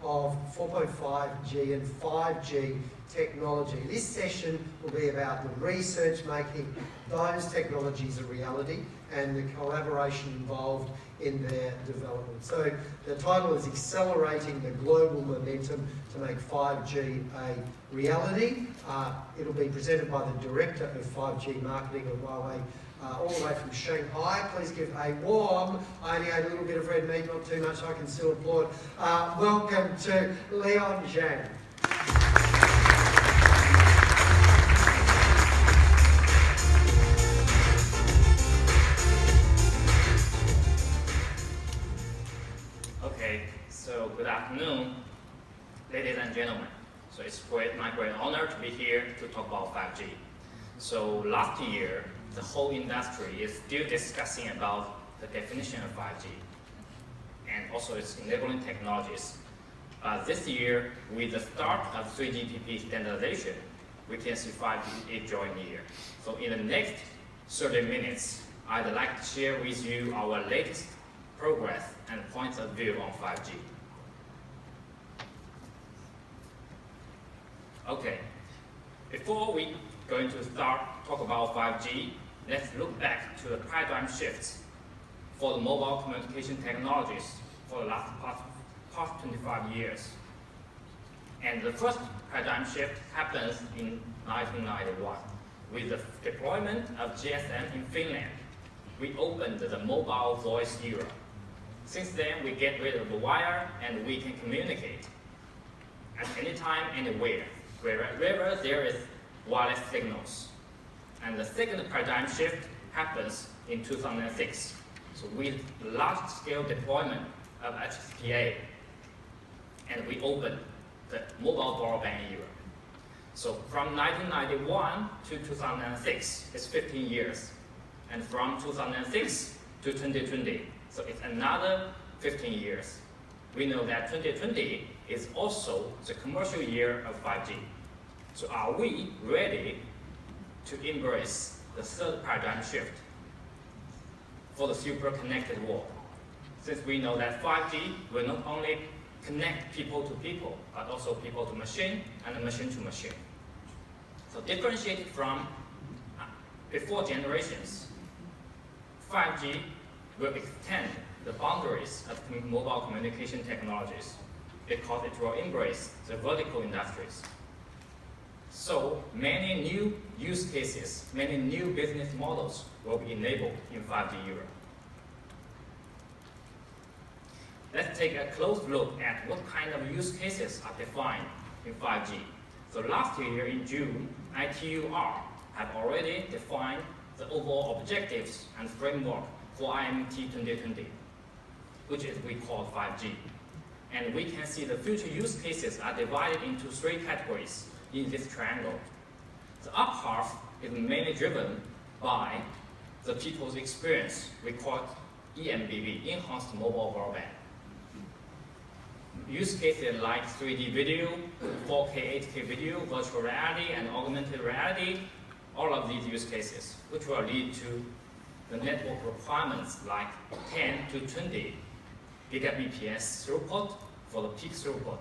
of 4.5G and 5G technology. This session will be about the research making those technologies a reality and the collaboration involved in their development. So the title is Accelerating the Global Momentum to Make 5G a Reality. It'll be presented by the Director of 5G Marketing at Huawei, all the way from Shanghai. Please give a warm, I only ate a little bit of red meat, not too much, I can still applaud. Welcome to Leon Zhang. Okay, so good afternoon, ladies and gentlemen. So it's my great honor to be here to talk about 5G. So last year, the whole industry is still discussing about the definition of 5G and also its enabling technologies. This year, with the start of 3GPP standardization, we can see 5G is drawing near. So in the next 30 minutes, I'd like to share with you our latest progress and points of view on 5G. Okay, before we going to start talk about 5G, let's look back to the paradigm shifts for the mobile communication technologies for the past 25 years. And the first paradigm shift happens in 1991 with the deployment of GSM in Finland. We opened the mobile voice era. Since then, we get rid of the wire and we can communicate at any time, anywhere, wherever there is wireless signals. And the second paradigm shift happens in 2006. So with large-scale deployment of HSPA, and we opened the mobile broadband era. So from 1991 to 2006, it's 15 years. And from 2006 to 2020, so it's another 15 years. We know that 2020 is also the commercial year of 5G. So are we ready to embrace the third paradigm shift for the super connected world? Since we know that 5G will not only connect people to people, but also people to machine and machine to machine. So differentiated from before generations, 5G will extend the boundaries of mobile communication technologies because it will embrace the vertical industries. So many new use cases, many new business models will be enabled in 5G era. Let's take a close look at what kind of use cases are defined in 5G. So last year in June, ITUR have already defined the overall objectives and framework for IMT 2020, which is we call 5G. And we can see the future use cases are divided into three categories in this triangle. The up half is mainly driven by the people's experience. We call it EMBV, Enhanced Mobile Broadband. Use cases like 3D video, 4K, 8K video, virtual reality, and augmented reality, all of these use cases, which will lead to the network requirements like 10 to 20 gigabps throughput for the peak throughput,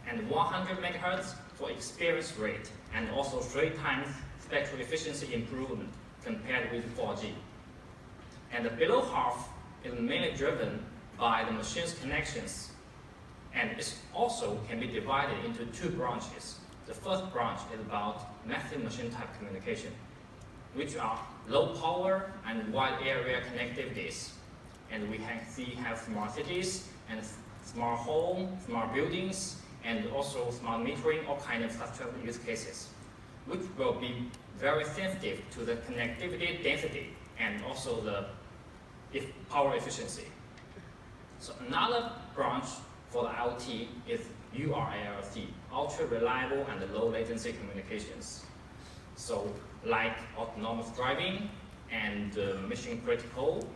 and 100 megahertz for experience rate, and also 3 times spectral efficiency improvement compared with 4G. And the below half is mainly driven by the machine's connections, and it also can be divided into 2 branches. The first branch is about massive machine type communication, which are low power and wide area connectivities. And we can have smart cities and smart home, smart buildings, and also smart metering, all kinds of such use cases, which will be very sensitive to the connectivity density and also the power efficiency. So another branch for the IoT is URLLC, ultra reliable and low latency communications. So like autonomous driving and mission critical,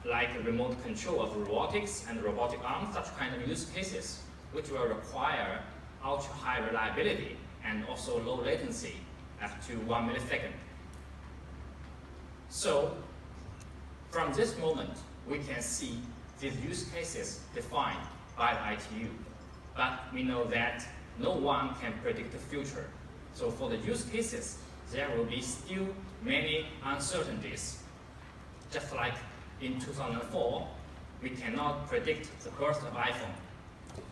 like remote control of robotics and robotic arms, such kind of use cases, which will require ultra high reliability and also low latency up to 1 millisecond. So from this moment, we can see these use cases defined by the ITU. but we know that no one can predict the future. So for the use cases, there will be still many uncertainties. Just like in 2004, we cannot predict the birth of iPhone.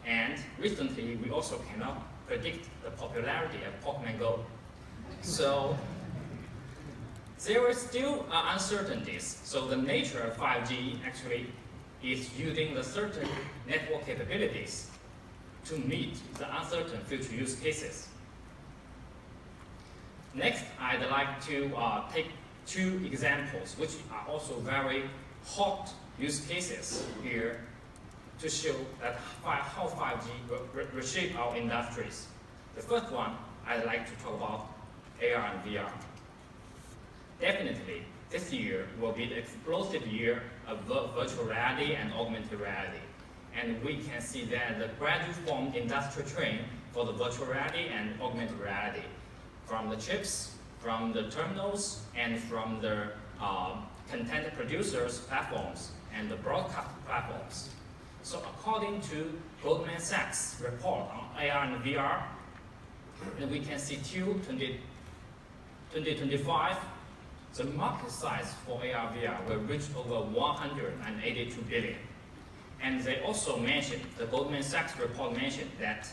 And recently, we also cannot predict the popularity of Pokemon Go. So there are still uncertainties. So the nature of 5G actually is using the certain network capabilities to meet the uncertain future use cases. Next, I'd like to take two examples, which are also very hot use cases here to show that how 5G will reshape our industries. The first one, I'd like to talk about AR and VR. Definitely, this year will be the explosive year of virtual reality and augmented reality. And we can see that the gradually formed industrial train for the virtual reality and augmented reality, from the chips, from the terminals, and from the content producers platforms and the broadcast platforms. So according to Goldman Sachs report on AR and VR, we can see till 2025, the market size for AR VR will reach over 182 billion. And they also mentioned, the Goldman Sachs report mentioned that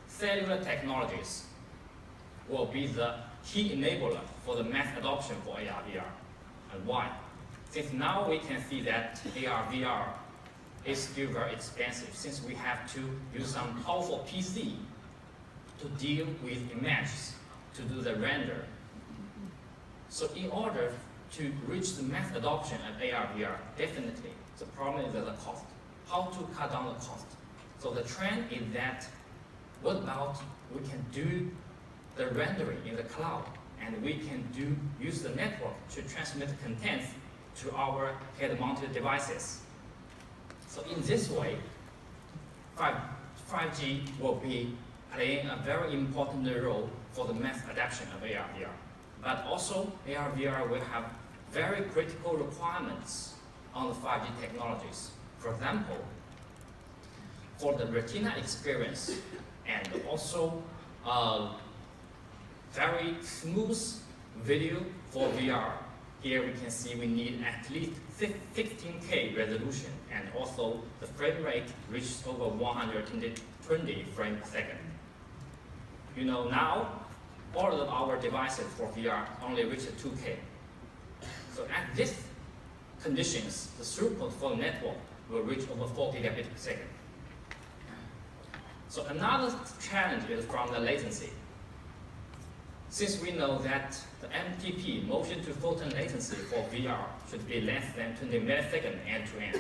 cellular technologies will be the key enabler for the mass adoption for AR VR. And why? Since now we can see that AR VR is still very expensive, since we have to use some powerful PC to deal with images, to do the render. So in order to reach the mass adoption of AR VR, definitely the problem is the cost. How to cut down the cost? So the trend is that, what about we can do the rendering in the cloud, and we can use the network to transmit the contents to our head-mounted devices. So in this way, 5G will be playing a very important role for the mass adoption of AR VR. But also, AR VR will have very critical requirements on the 5G technologies. For example, for the retina experience and also very smooth video for VR, here we can see we need at least 16K resolution, and also the frame rate reaches over 120 frames per second. You know, now all of our devices for VR only reach 2K. So at these conditions, the throughput for the network will reach over 4 gigabits per second. So another challenge is from the latency. Since we know that the MTP, motion to photon latency for VR, should be less than 20 milliseconds end to end.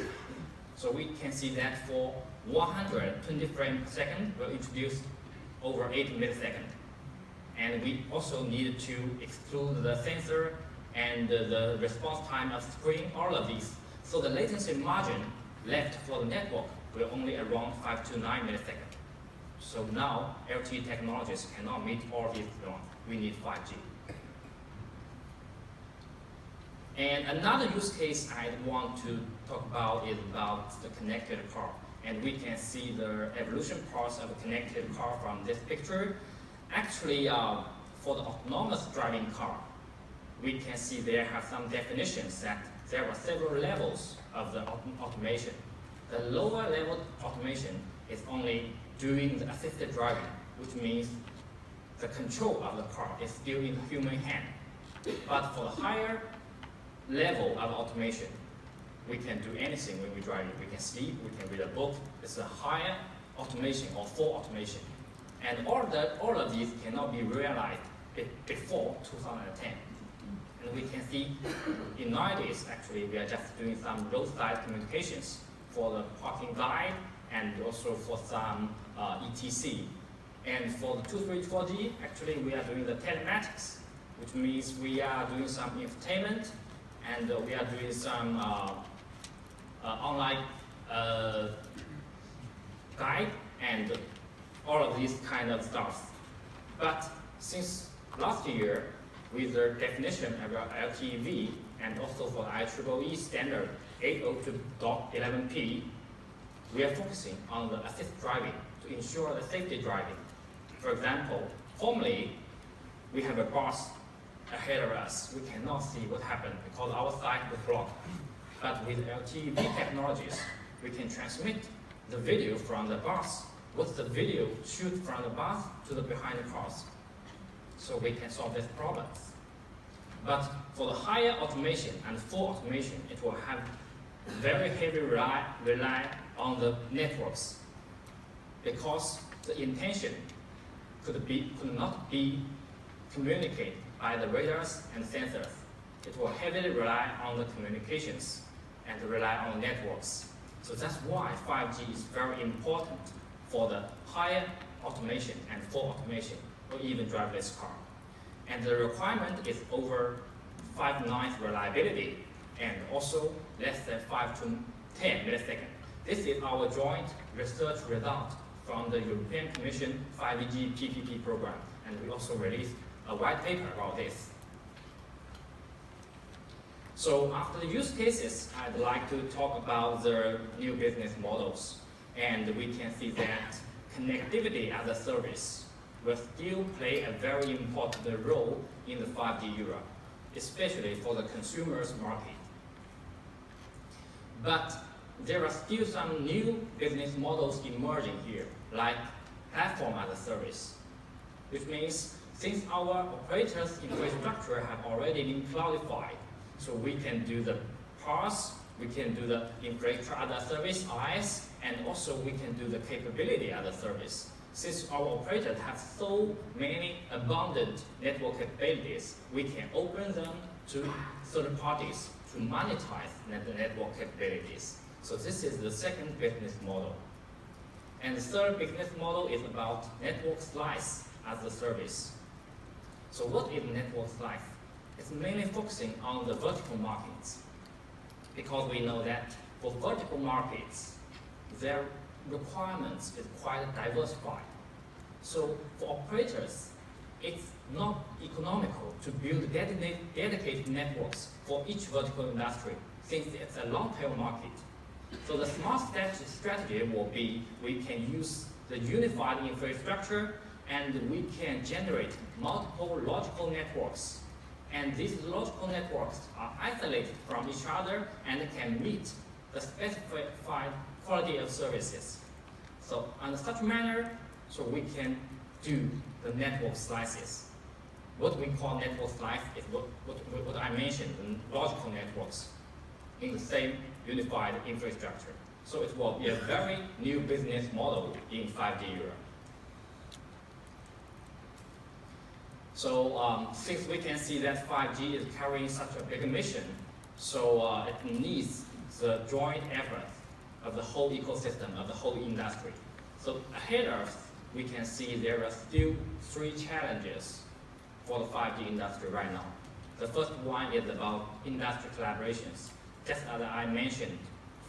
So we can see that for 120 frames per second, we'll introduce over 80 milliseconds. And we also need to exclude the sensor and the response time of screen, all of these. So the latency margin left for the network will only around 5 to 9 milliseconds. So now LTE technologies cannot meet all these demands. We need 5G. And another use case I want to talk about is about the connected car. And we can see the evolution parts of a connected car from this picture. Actually, for the autonomous driving car, we can see there have some definitions that there are several levels of the automation. The lower level automation is only doing the assisted driving, which means the control of the car is still in the human hand. But for the higher level of automation, we can do anything when we drive. We can sleep, we can read a book. It's a higher automation or full automation. And all of these cannot be realized before 2010. And we can see in nowadays, actually, we are just doing some roadside communications for the parking guide and also for some ETC. And for the 234G, actually, we are doing the telematics, which means we are doing some entertainment and we are doing some online guide and all of these kind of stuff. But since last year, with the definition of LTV and also for IEEE standard 802.11p, we are focusing on the assist driving to ensure the safety driving. For example, formerly, we have a bus ahead of us. We cannot see what happened because our side was blocked. But with LTE technologies, we can transmit the video from the bus. What's the video shoot from the bus to the behind the cars? So we can solve these problems. But for the higher automation and full automation, it will have very heavy rely on the networks, because the intention could not be communicated by the radars and sensors. It will heavily rely on the communications and rely on networks. So that's why 5G is very important for the higher automation and full automation, or even driverless car. And the requirement is over 5 nines reliability and also less than 5 to 10 milliseconds. This is our joint research result from the European Commission 5G PPP program, and we also released a white paper about this. So after the use cases, I'd like to talk about the new business models. And we can see that connectivity as a service will still play a very important role in the 5G era, especially for the consumers market. But there are still some new business models emerging here, like platform as a service, which means since our operators' infrastructure have already been cloudified, so we can do the PaaS, we can do the infrastructure as a service, IaaS, and also we can do the capability as a service. Since our operators have so many abundant network capabilities, we can open them to third parties to monetize the network capabilities. So this is the second business model. And the third business model is about network slice as a service. So what is network slice? It's mainly focusing on the vertical markets, because we know that for vertical markets, their requirements is quite diversified. So for operators, it's not economical to build dedicated networks for each vertical industry, since it's a long-tail market. So the smart strategy will be we can use the unified infrastructure and we can generate multiple logical networks. And these logical networks are isolated from each other and can meet the specified quality of services. So in such a manner, so we can do the network slices. What we call network slice is what I mentioned, the logical networks in the same unified infrastructure. So it will be a very new business model in 5G era. So since we can see that 5G is carrying such a big mission, so it needs the joint effort of the whole ecosystem, of the whole industry. So ahead of us, we can see there are still 3 challenges for the 5G industry right now. The first one is about industry collaborations. Just as I mentioned,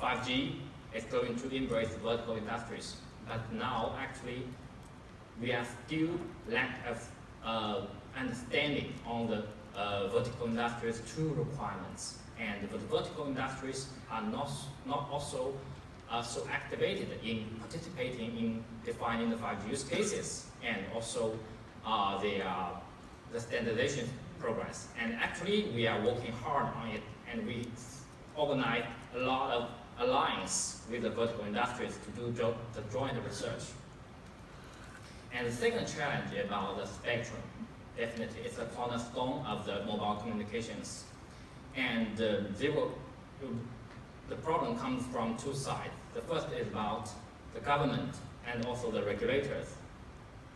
5G is going to embrace vertical industries, but now actually we are still lack of understanding on the vertical industries' true requirements, and the vertical industries are not also so activated in participating in defining the 5G use cases, and also the standardization progress. And actually, we are working hard on it, and we organize a lot of alliance with the vertical industries to do the joint research. And the second challenge about the spectrum, definitely, it's a cornerstone of the mobile communications. And the problem comes from 2 sides. The first is about the government and also the regulators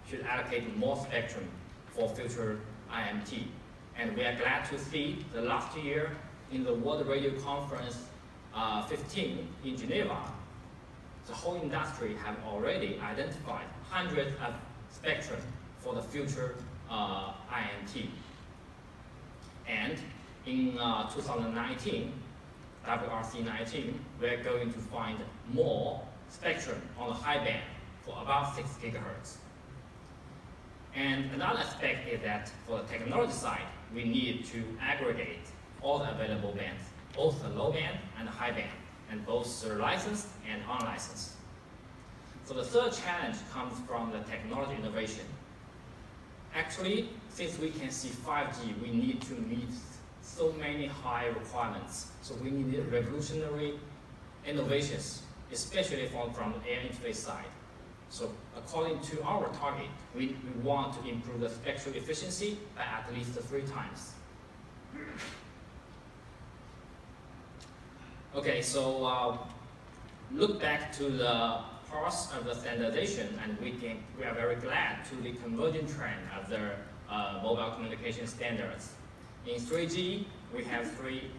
should allocate more spectrum for future IMT. And we are glad to see the last year in the World Radio Conference 15 in Geneva, the whole industry have already identified hundreds of spectrum for the future IMT. And in 2019, WRC 19, we're going to find more spectrum on the high band for about 6 gigahertz. And another aspect is that for the technology side, we need to aggregate all the available bands, both the low band and the high band, and both the licensed and unlicensed. So the third challenge comes from the technology innovation. Actually, since we can see 5G, we need to meet so many high requirements. So we need revolutionary innovations, especially from the air interface side. So according to our target, we want to improve the spectral efficiency by at least 3 times. Okay, so look back to the parts of the standardization, and we are very glad to the convergent trend of the mobile communication standards. In 3G, we have 3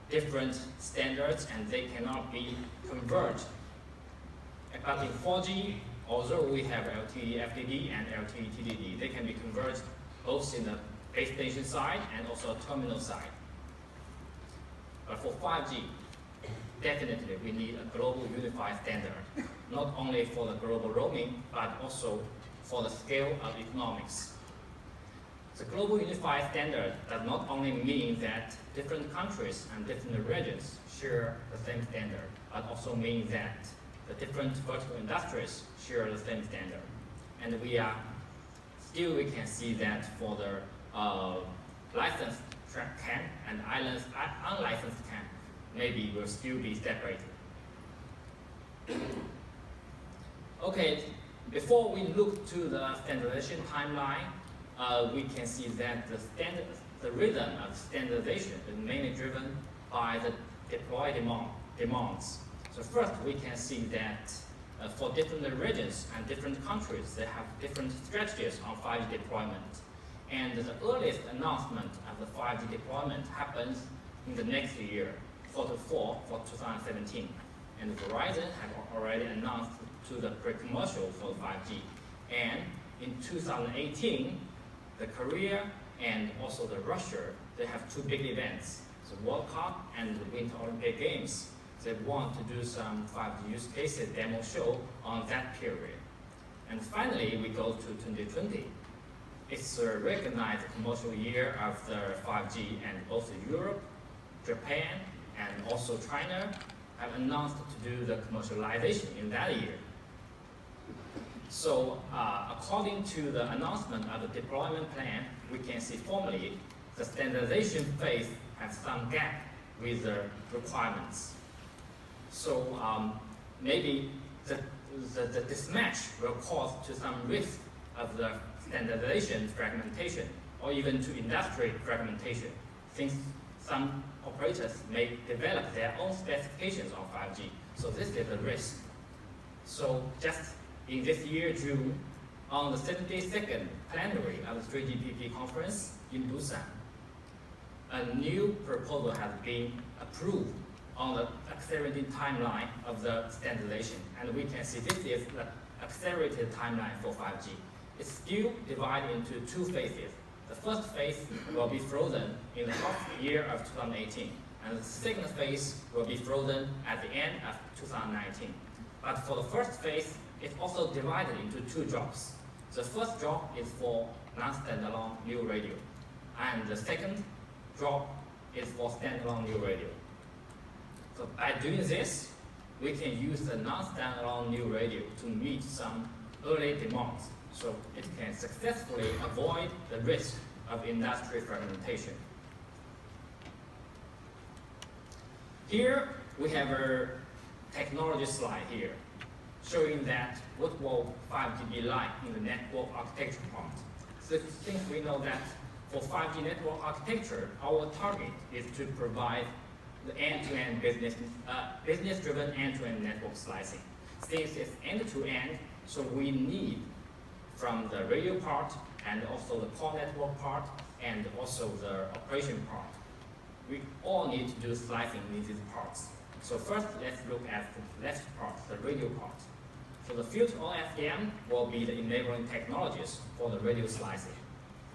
different standards, and they cannot be converged. But in 4G, although we have LTE FDD and LTE TDD, they can be converged both in the base station side and also terminal side. But for 5G, definitely we need a global unified standard, not only for the global roaming, but also for the scale of economics. The global unified standard does not only mean that different countries and different regions share the same standard, but also means that the different vertical industries share the same standard. And we can see that for the licensed CAN and unlicensed CAN, maybe will still be separated. Okay, before we look to the standardization timeline, we can see that the rhythm of standardization is mainly driven by the deploy demands. So first, we can see that for different regions and different countries, they have different strategies on 5G deployment. And the earliest announcement of the 5G deployment happens in the next year, Q4 for 2017. And Verizon have already announced to the pre-commercial for 5G. And in 2018, the Korea and also the Russia, they have 2 big events, the World Cup and the Winter Olympic Games. They want to do some 5G use cases demo show on that period. And finally, we go to 2020. It's a recognized commercial year of the 5G, and both Europe, Japan, and also China have announced to do the commercialization in that year. So according to the announcement of the deployment plan, we can see formally the standardization phase has some gap with the requirements. So maybe the mismatch will cause to some risk of the standardization fragmentation, or even to industry fragmentation, since some operators may develop their own specifications on 5G. So this is a risk. So just in this year, June, on the 72nd plenary of the 3GPP conference in Busan, a new proposal has been approved on the accelerated timeline of the standardization. And we can see this is the accelerated timeline for 5G. It's still divided into 2 phases. The first phase will be frozen in the first year of 2018, and the second phase will be frozen at the end of 2019. But for the first phase, it's also divided into 2 drops. The first drop is for non-standalone new radio, and the second drop is for standalone new radio. So by doing this, we can use the non-standalone new radio to meet some early demands, so it can successfully avoid the risk of industry fragmentation. Here we have a technology slide here, showing that what will 5G be like in the network architecture part. So since we know that for 5G network architecture, our target is to provide the end-to-end business-driven end-to-end network slicing. Since it's end-to-end, so we need from the radio part and also the core network part and also the operation part. We all need to do slicing in these parts. So first, let's look at the left part, the radio part. So the filtered OFDM will be the enabling technologies for the radio slicing.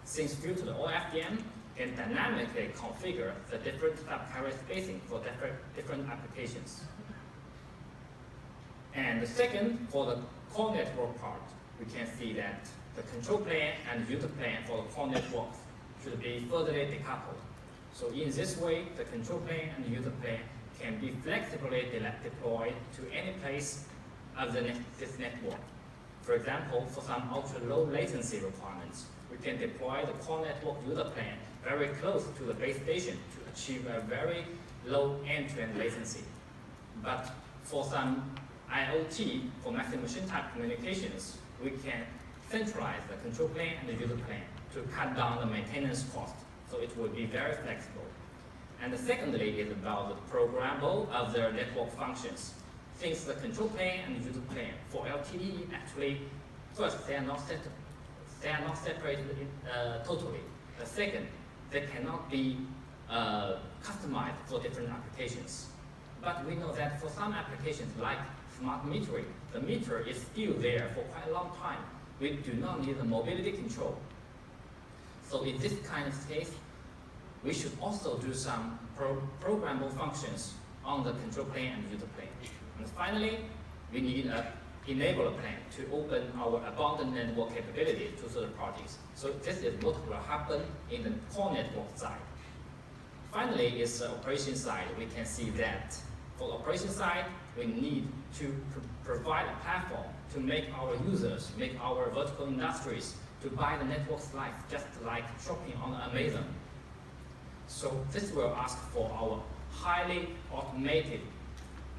Since filtered OFDM can dynamically configure the different sub-carrier spacing for different applications. And the second, for the core network part, we can see that the control plane and user plane for the core networks should be further decoupled. So in this way, the control plane and user plane can be flexibly deployed to any place of this network. For example, for some ultra-low latency requirements, we can deploy the core network user plane very close to the base station to achieve a very low end-to-end latency. But for some IoT, for massive machine type communications, we can centralize the control plane and the user plane to cut down the maintenance cost. So it will be very flexible. And secondly is about the programmable of the network functions. Since the control plane and the user plane for LTE actually, first, they are not separated totally. The second, they cannot be customized for different applications. But we know that for some applications like smart metering, the meter is still there for quite a long time. We do not need the mobility control. So in this kind of case, we should also do some programmable functions on the control plane and user plane. And finally, we need an enabler plane to open our abundant network capability to third parties. So this is what will happen in the core network side. Finally, is the operation side. We can see that for the operation side, we need to provide a platform to make our users, make our vertical industries to buy the network slice, just like shopping on Amazon. So this will ask for our highly automated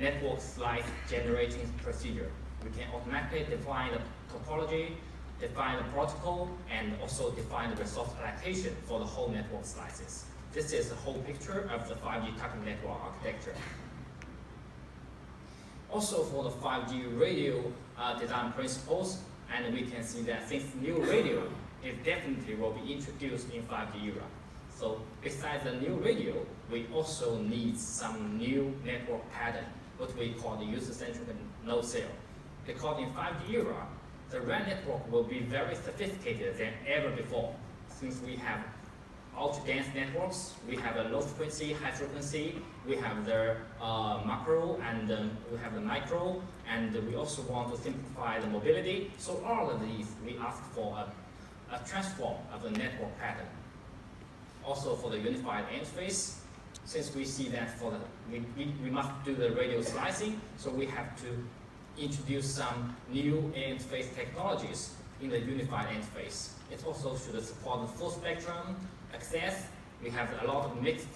network slice generating procedure. We can automatically define the topology, define the protocol, and also define the resource allocation for the whole network slices. This is the whole picture of the 5G target network architecture. Also for the 5G radio design principles, and we can see that since new radio, it definitely will be introduced in 5G era. So besides the new radio, we also need some new network pattern, what we call the user-centric no-cell. Because in 5G era, the RAN network will be very sophisticated than ever before. Since we have ultra-dense networks, we have a low frequency, high frequency, we have the macro, and we have the micro, and we also want to simplify the mobility. So all of these, we ask for a transform of the network pattern. Also for the unified interface, since we see that for the, we must do the radio slicing, so we have to introduce some new interface technologies in the unified interface. It also should support the full spectrum access. We have a lot of mixed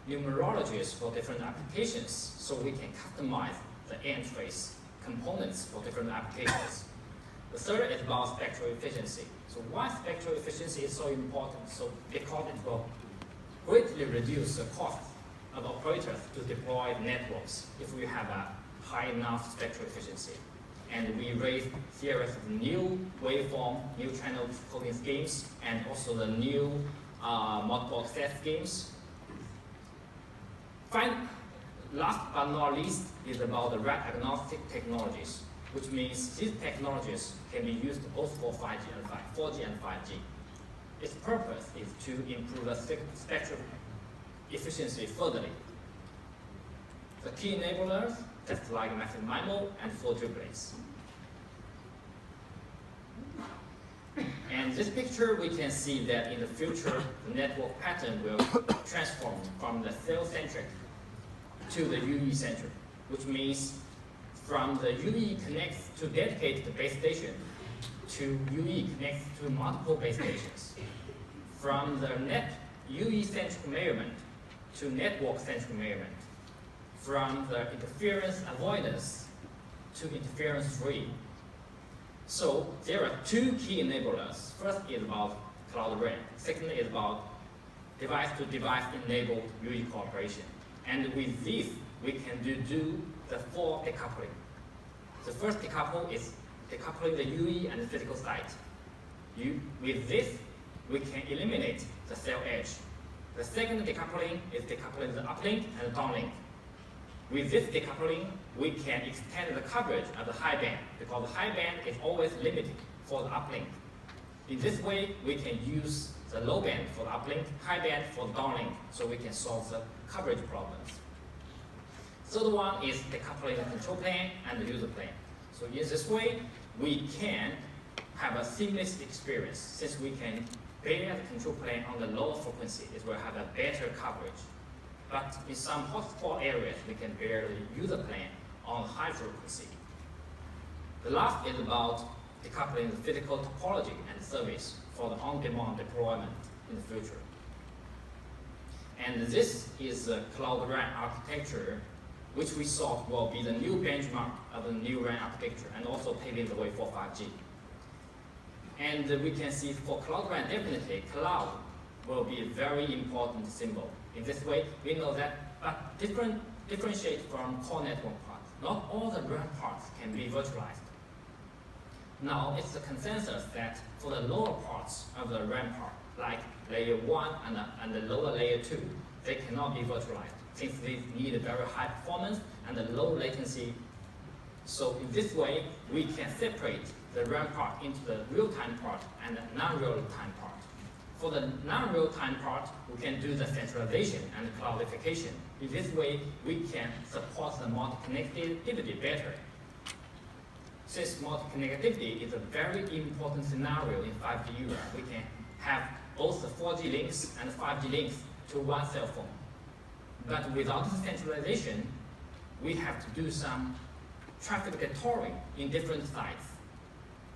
numerologies for different applications, so we can customize the interface components for different applications. The third is about spectral efficiency. So why spectral efficiency is so important? So because it will greatly reduce the cost of operators to deploy networks if we have a high enough spectral efficiency. And we raise series of new waveform, new channel coding schemes, and also the new multiple access schemes. Last but not least is about the RAN agnostic technologies, which means these technologies can be used both for 4G and 5G. Its purpose is to improve the spectrum efficiency further. The key enablers, just like massive MIMO and full triplets. And this picture, we can see that in the future, the network pattern will transform from the cell-centric to the UE-centric, which means from the UE connects to dedicated base station to UE connects to multiple base stations. From the UE-centric measurement to network-centric measurement. From the interference avoidance to interference-free. So there are two key enablers. First is about Cloud RAN. Second is about device-to-device enabled UE cooperation. And with this, we can do the four decoupling. The first decouple is decoupling the UE and the physical site. With this, we can eliminate the cell edge. The second decoupling is decoupling the uplink and the downlink. With this decoupling, we can extend the coverage of the high band, because the high band is always limited for the uplink. In this way, we can use the low band for the uplink, high band for the downlink, so we can solve the coverage problems. Third one is decoupling the control plane and the user plane. So in this way, we can have a seamless experience, since we can bear the control plane on the lower frequency. It will have a better coverage. But in some hotspot areas, we can bear the user plane on high frequency. The last is about decoupling the physical topology and service for the on-demand deployment in the future. And this is a Cloud RAN architecture, which we thought will be the new benchmark of the new RAN architecture and also paving the way for 5G. And we can see for Cloud RAN, definitely cloud will be a very important symbol. In this way, we know that, but differentiate from core network parts. Not all the RAN parts can be virtualized. Now, it's the consensus that for the lower parts of the RAN part, like layer 1 and the lower layer 2, they cannot be virtualized, since they need a very high performance and a low latency. So in this way, we can separate the RAN part into the real-time part and the non-real-time part. For the non-real-time part, we can do the centralization and cloudification. In this way, we can support the multi-connectivity better. Since multi-connectivity is a very important scenario in 5G era, we can have both the 4G links and the 5G links to one cell phone. But without the centralization, we have to do some traffic detouring in different sites.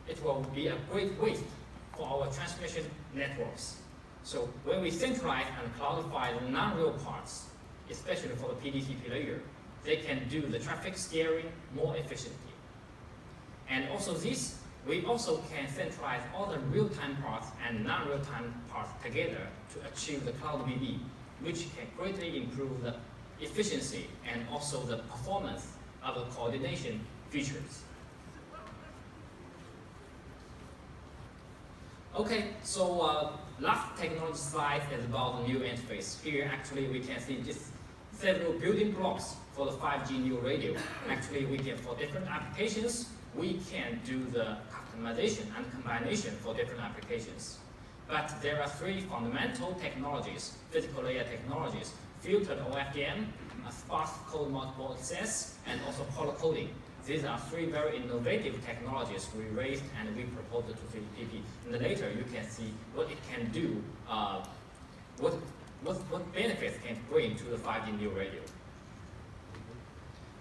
It will be a great waste for our transmission networks. So when we centralize and cloudify the non-real parts, especially for the PDCP layer, they can do the traffic steering more efficiently. And also this, we also can centralize all the real-time parts and non-real-time parts together to achieve the cloud BB, which can greatly improve the efficiency and also the performance of the coordination features. Okay, so last technology slide is about the new interface. Here, actually, we can see just several building blocks for the 5G new radio. Actually, we can, for different applications, we can do the customization and combination for different applications. But there are three fundamental technologies, physical layer technologies: filtered OFDM, sparse code multiple access, and also polar coding. These are three very innovative technologies we raised and we proposed to 3GPP. And later you can see what it can do, what benefits can bring to the 5G new radio.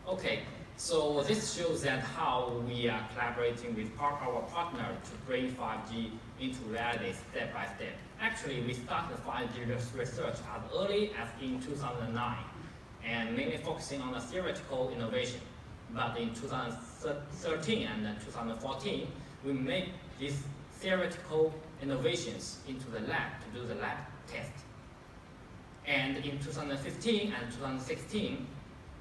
Okay, so this shows that how we are collaborating with our partner to bring 5G into reality step by step. Actually, we started 5G research as early as in 2009, and mainly focusing on the theoretical innovation. But in 2013 and 2014, we made these theoretical innovations into the lab to do the lab test. And in 2015 and 2016,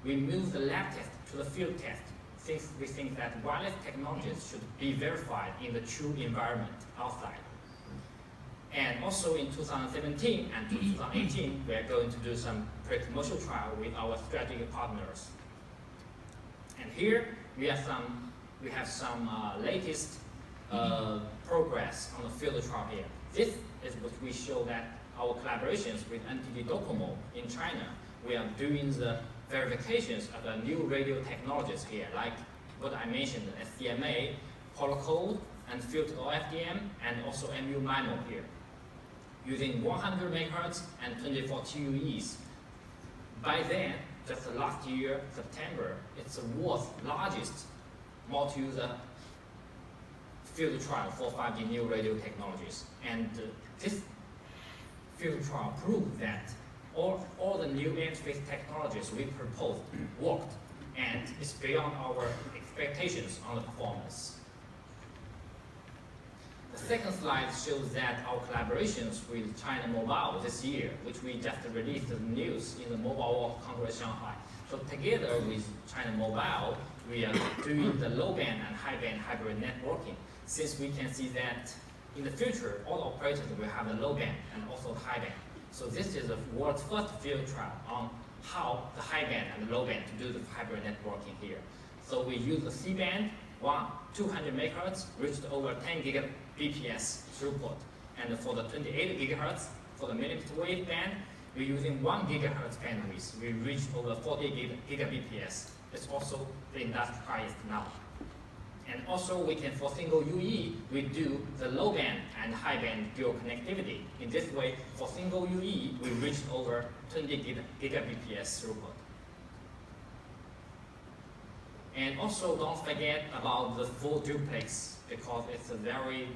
we moved the lab test to the field test, since we think that wireless technologies should be verified in the true environment outside. And also in 2017 and 2018, we are going to do some pre-commercial trial with our strategic partners. And here we have some latest progress on the field trial here. This is what we show that our collaborations with NTT Docomo in China, we are doing the verifications of the new radio technologies here, like what I mentioned, SCMA, polar code, and filtered OFDM, and also MU-MIMO here, using 100 MHz and 24 TUEs. By then, just last year, September, it's the world's largest multi-user field trial for 5G new radio technologies. And this field trial proved that all the new interface technologies we proposed worked, and it's beyond our expectations on the performance. The second slide shows that our collaborations with China Mobile this year, which we just released the news in the Mobile World Congress Shanghai. So together with China Mobile, we are doing the low band and high band hybrid networking, since we can see that in the future, all operators will have the low band and also the high band. So this is the world's first field trial on how the high band and the low band to do the hybrid networking here. So we use the C band, 200 MHz, reached over 10 Gbps throughput. And for the 28 GHz, for the millimeter wave band, we're using 1 GHz bandwidth. We reached over 40 Gbps. It's also the industry highest now. And also we can, for single UE, we do the low band and high band dual connectivity. In this way, for single UE, we reached over 20 Gbps throughput. And also don't forget about the full duplex, because it's a very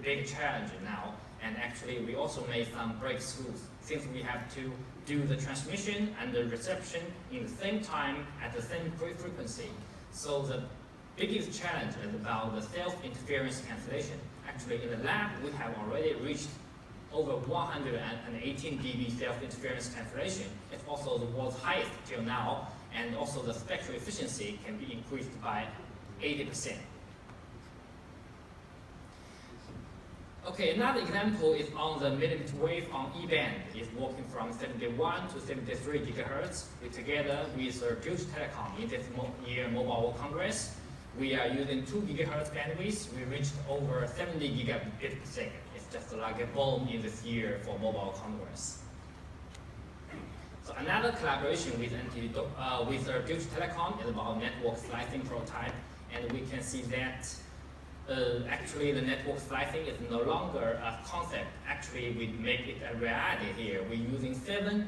big challenge now. And actually we also made some breakthroughs, since we have to do the transmission and the reception in the same time at the same frequency. So the biggest challenge is about the self-interference cancellation. Actually in the lab we have already reached over 118 dB self-interference cancellation. It's also the world's highest till now, and also the spectral efficiency can be increased by 80%. Okay, another example is on the millimeter wave on E-band. It's working from 71 to 73 gigahertz. We together with Deutsche Telekom in this year Mobile World Congress. We are using 2 gigahertz bandwidth. We reached over 70 gigabit per second. It's just like a bomb in this year for Mobile Congress. So another collaboration with Deutsche Telekom is about network slicing prototype, and we can see that actually the network slicing is no longer a concept. Actually, we make it a reality here. We're using 7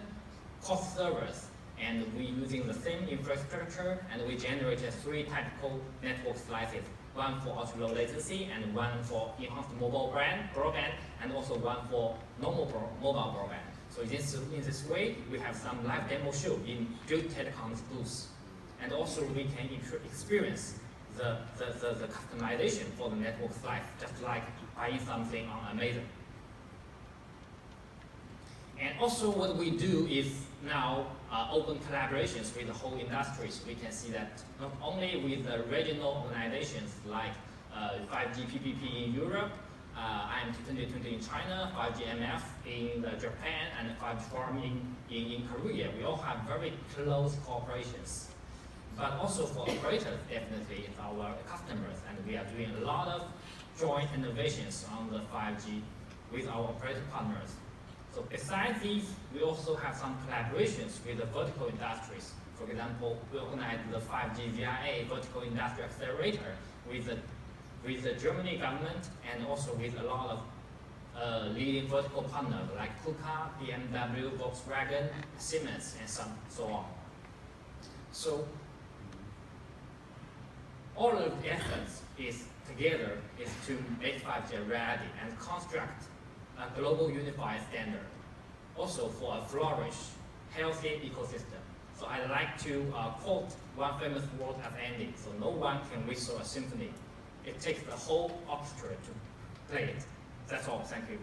cost servers, and we're using the same infrastructure, and we generated 3 typical network slices. One for ultra-low latency, and one for enhanced mobile broadband, and also one for normal mobile broadband. So in this way, we have some live demo show in Deutsche Telekom's booth. And also we can experience the customization for the network slice, just like buying something on Amazon. And also what we do is now open collaborations with the whole industries. We can see that not only with the regional organizations like 5G PPP in Europe, IMT 2020 in China, 5G MF in Japan, and 5G Forum in Korea. We all have very close cooperations. But also for operators, definitely it's our customers, and we are doing a lot of joint innovations on the 5G with our operator partners. So besides these, we also have some collaborations with the vertical industries. For example, we organized the 5G VIA Vertical Industry Accelerator with the Germany government, and also with a lot of leading vertical partners like KUKA, BMW, Volkswagen, Siemens, and so on. So all of the efforts together is to make 5G a reality and construct a global unified standard, also for a flourish, healthy ecosystem. So I'd like to quote one famous word as ending. So no one can whistle a symphony. It takes the whole orchestra to play it. That's all. Thank you.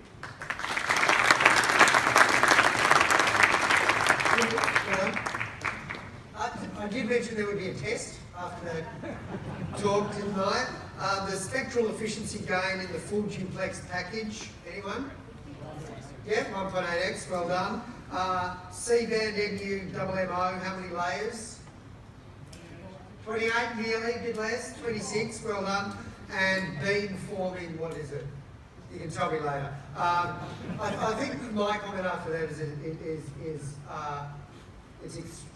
I did mention there would be a test after that talk tonight. The spectral efficiency gain in the full duplex package. Anyone? Yeah, 1.8x. Well done. C-band MU-MMO, how many layers? 28 nearly, bit less. 26. Well done. And beam forming, what is it? You can tell me later. I think my comment after that is it's extremely